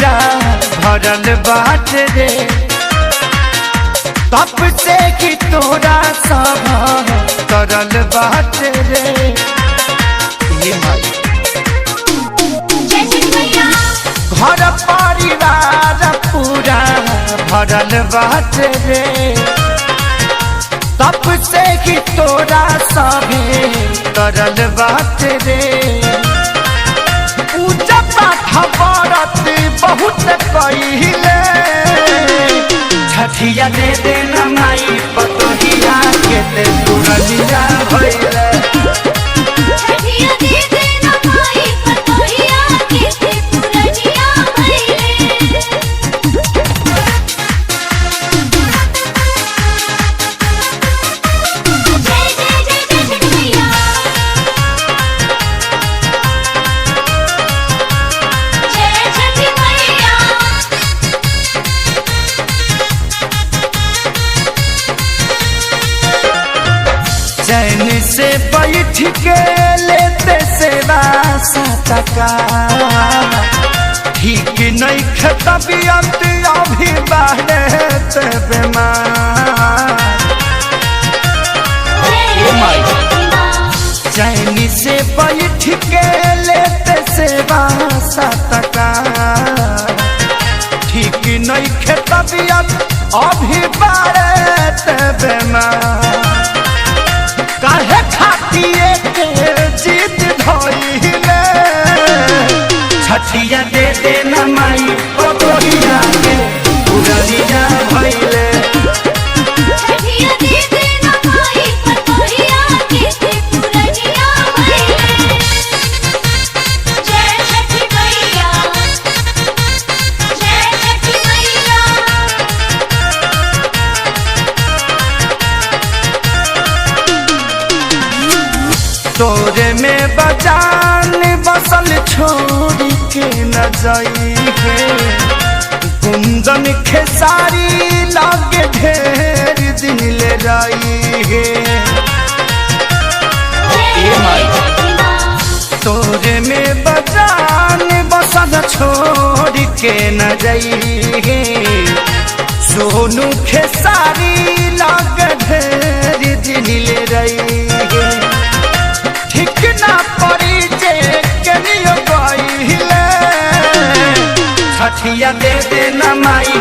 पूरा भरल बाट रे तप से कि तोरा सब करल बाट रे घर परिवार पूरा भरल बाट रे तप से कि तोरा सभे करल बाट रे पूजा पाठ व्रत बहुत कइले छठिया दे देना माई पतोहिया के ते पुरनिया भइले छठिया दे देना माई पतोहिया के ते पुरनिया भइले जय जय जय जय छठिया जय छठी मैया चैन से बैठ के लेते सेवा सतका ठीक नहीं तबियत अभी बढ़त बीमार चैन से बैठ के लेते सेवा सतका ठीक नहीं तबियत अभी बढ़त बीमार काहे खातिए के जीत धइले छठिया दे देना माई पतोहिया के पुरनिया भइले छठिया दे देना माई पतोहिया के ते पुरनिया भइले जय छठी मैया जय छठी मैया तोरे में बजान बसल छोड़ के न जाई है कुंदन खेसारी लागे ढेर दिन ले जाई है तोरे में बजान बसल छोड़ के न जाई है सोनू खेसारी लागे ढेर दिन ले रही है ठीक ना पड़ी जे कनियो गइले छठिया दे देना माई